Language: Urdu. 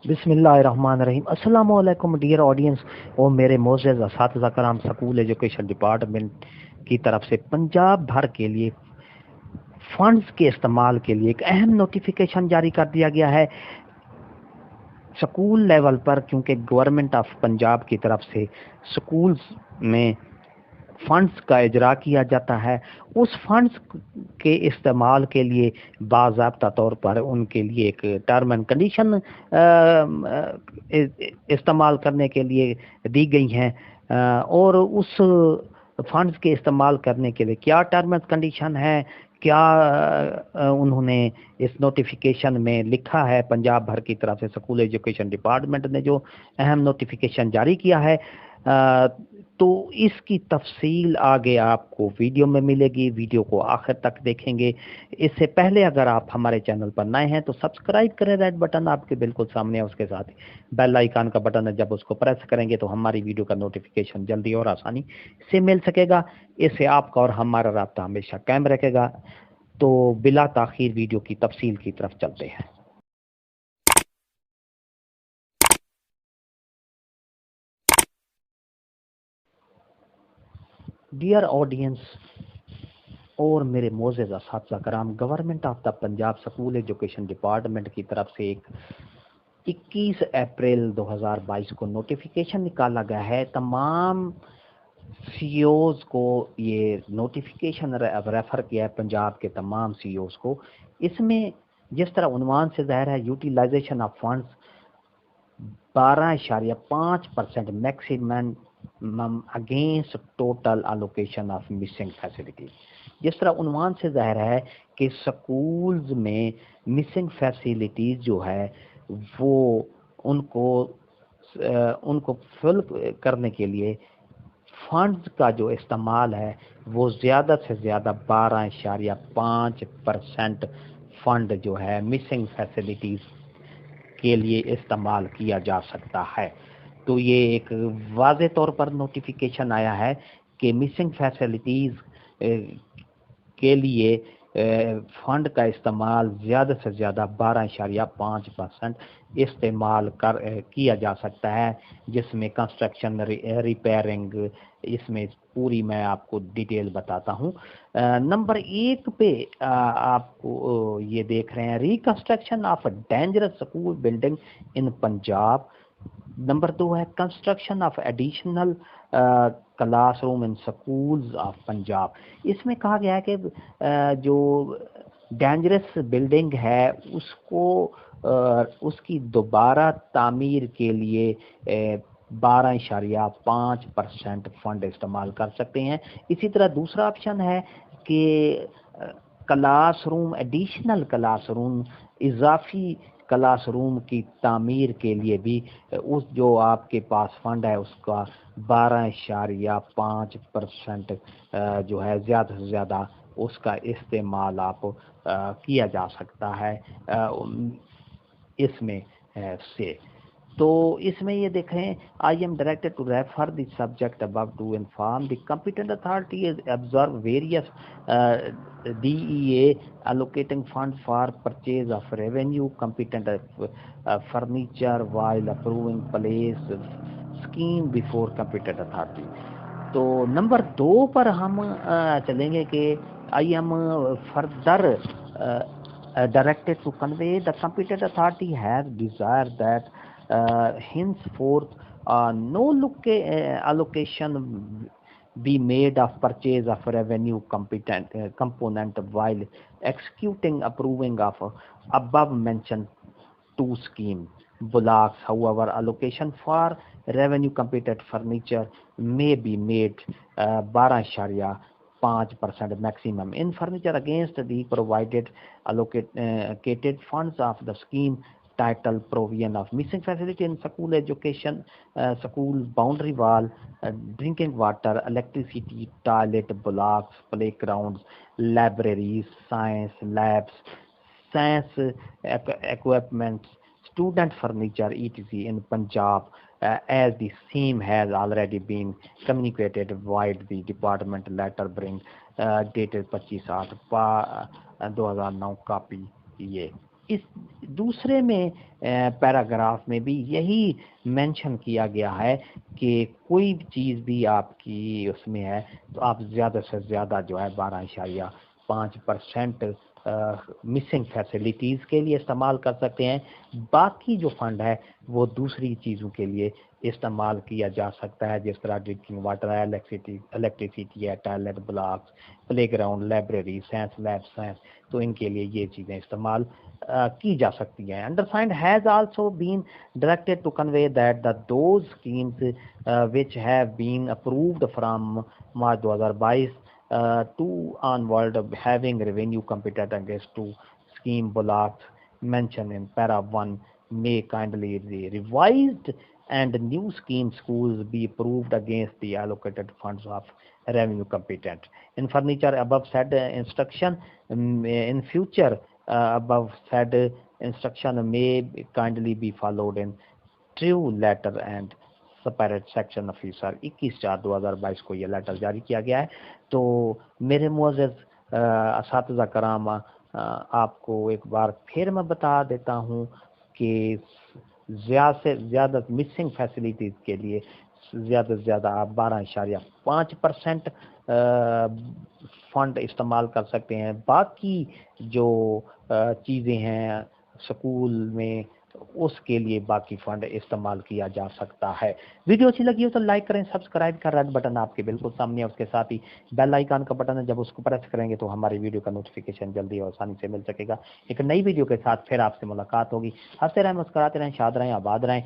بسم اللہ الرحمن الرحیم۔ السلام علیکم ڈیئر آڈینس اور میرے معزز اساتذہ کرام، سکول ایجوکیشن ڈپارٹمنٹ کی طرف سے پنجاب بھر کے لیے فنڈز کے استعمال کے لیے ایک اہم نوٹیفیکیشن جاری کر دیا گیا ہے سکول لیول پر، کیونکہ گورنمنٹ آف پنجاب کی طرف سے سکولز میں فنڈز کا اجرا کیا جاتا ہے۔ اس فنڈز کے استعمال کے لیے باضابطہ طور پر ان کے لیے ایک ٹرم اینڈ کنڈیشن استعمال کرنے کے لیے دی گئی ہیں، اور اس فنڈز کے استعمال کرنے کے لیے کیا ٹرم اینڈ کنڈیشن ہے، کیا انہوں نے اس نوٹیفیکیشن میں لکھا ہے۔ پنجاب بھر کی طرف سے سکول ایجوکیشن ڈپارٹمنٹ نے جو اہم نوٹیفیکیشن جاری کیا ہے، تو اس کی تفصیل آگے آپ کو ویڈیو میں ملے گی۔ ویڈیو کو آخر تک دیکھیں گے۔ اس سے پہلے اگر آپ ہمارے چینل پر نئے ہیں تو سبسکرائب کریں، ریڈ بٹن آپ کے بالکل سامنے ہے، اس کے ساتھ بیل آئیکن کا بٹن ہے، جب اس کو پریس کریں گے تو ہماری ویڈیو کا نوٹیفیکیشن جلدی اور آسانی سے مل سکے گا۔ اس سے آپ کا اور ہمارا رابطہ ہمیشہ قائم رکھے گا۔ تو بلا تاخیر ویڈیو کی تفصیل کی طرف چلتے ہیں۔ ڈیئر آڈینس اور میرے معزز اساتذہ کرام، government of the Punjab school education department کی طرف سے ایک 21 اپریل 2022 کو نوٹیفیکیشن نکالا گیا ہے۔ تمام سی اوز کو یہ نوٹیفیکیشن ریفر کیا ہے، پنجاب کے تمام سی اوز کو۔ اس میں جس طرح عنوان سے ظاہر ہے، utilisation of funds 12.5% maximum against total allocation of missing facilities. جس طرح عنوان سے ظاہر ہے کہ سکولز میں مسنگ فیسلٹیز جو ہے وہ ان کو فل کرنے کے لیے فنڈز کا جو استعمال ہے وہ زیادہ سے زیادہ 12.5% فنڈ جو ہے مسنگ فیسلٹیز کے لیے استعمال کیا جا سکتا ہے۔ تو یہ ایک واضح طور پر نوٹیفیکیشن آیا ہے کہ مسنگ فیسلٹیز کے لیے فنڈ کا استعمال زیادہ سے زیادہ 12.5% استعمال کیا جا سکتا ہے، جس میں کنسٹرکشن، ریپیئرنگ، اس میں پوری میں آپ کو ڈیٹیل بتاتا ہوں۔ نمبر 1 پہ آپ کو یہ دیکھ رہے ہیں، reconstruction of dangerous school building in Punjab. Number 2 ہے construction of additional class room in schools of Punjab. اس میں کہا گیا ہے کہ جو ڈینجرس بلڈنگ ہے اس کی دوبارہ تعمیر کے لیے 12.5% فنڈ استعمال کر سکتے ہیں۔ اسی طرح دوسرا آپشن ہے کہ کلاس روم، ایڈیشنل کلاس روم، اضافی کلاس روم کی تعمیر کے لیے بھی اس جو آپ کے پاس فنڈ ہے اس کا 12.5% جو ہے زیادہ سے زیادہ اس کا استعمال آپ کیا جا سکتا ہے اس میں سے۔ تو اس میں یہ دیکھیں، I am directed to refer the subject above to inform the competent authority observe whereas D E A allocating fund for purchase of revenue competent furniture while approving place scheme before competent authority۔ تو نمبر 2 پر ہم چلیں گے کہ I am further directed to convey the competent authority has desired that henceforth no allocation be made of purchase of revenue component while executing approving of above mentioned 2 scheme blocks. However, allocation for revenue competent furniture may be made 12.5% maximum in furniture against the provided allocated funds of the scheme title provision of missing facility in school education, school boundary wall, drinking water, electricity, toilet blocks, playgrounds, libraries, science labs, science equipment, student furniture, etc. in Punjab, as the same has already been communicated via the department letter bring dated 25/8/2009 copy یہ اس دوسرے میں پیراگراف میں بھی یہی مینشن کیا گیا ہے کہ کوئی چیز بھی آپ کی اس میں ہے تو آپ زیادہ سے زیادہ جو ہے 12.5% مسنگ فیسلٹیز کے لیے استعمال کر سکتے ہیں. باقی جو فنڈ ہے وہ دوسری چیزوں کے لیے استعمال کیا جا سکتا ہے، جس طرح ڈرنکنگ واٹر ہے، الیکٹریسٹی ہے، toilet blocks, play ground, library, science lab, science, تو ان کے لیے یہ چیزیں استعمال کی جا سکتی ہیں. Undersigned has also been directed to convey that those schemes which have been approved from March 2022 to onward having revenue competent against two scheme blocks mentioned in para 1 may kindly be revised and new scheme schools be approved against the allocated funds of revenue competent. In furniture, above said instruction in future above said instruction may kindly be followed in true letter and separate section officer. 21/4/2022 کو یہ لیٹر جاری کیا گیا ہے. تو میرے معزز اساتذہ کرام، آپ کو ایک بار پھر میں بتا دیتا ہوں کہ زیادہ سے زیادہ مسنگ فیسلٹیز کے لیے زیادہ سے زیادہ آپ 12.5% فنڈ استعمال کر سکتے ہیں. باقی جو چیزیں ہیں سکول میں اس کے لیے باقی فنڈ استعمال کیا جا سکتا ہے. ویڈیو اچھی لگی ہو تو لائک کریں، سبسکرائب کا ریڈ بٹن آپ کے بالکل سامنے ہے، اس کے ساتھ ہی بیل آئیکن کا بٹن ہے، جب اس کو پریس کریں گے تو ہماری ویڈیو کا نوٹیفیکیشن جلدی اور آسانی سے مل سکے گا. ایک نئی ویڈیو کے ساتھ پھر آپ سے ملاقات ہوگی. ہنستے رہیں، مسکراتے رہیں، شاد رہیں، آباد رہیں.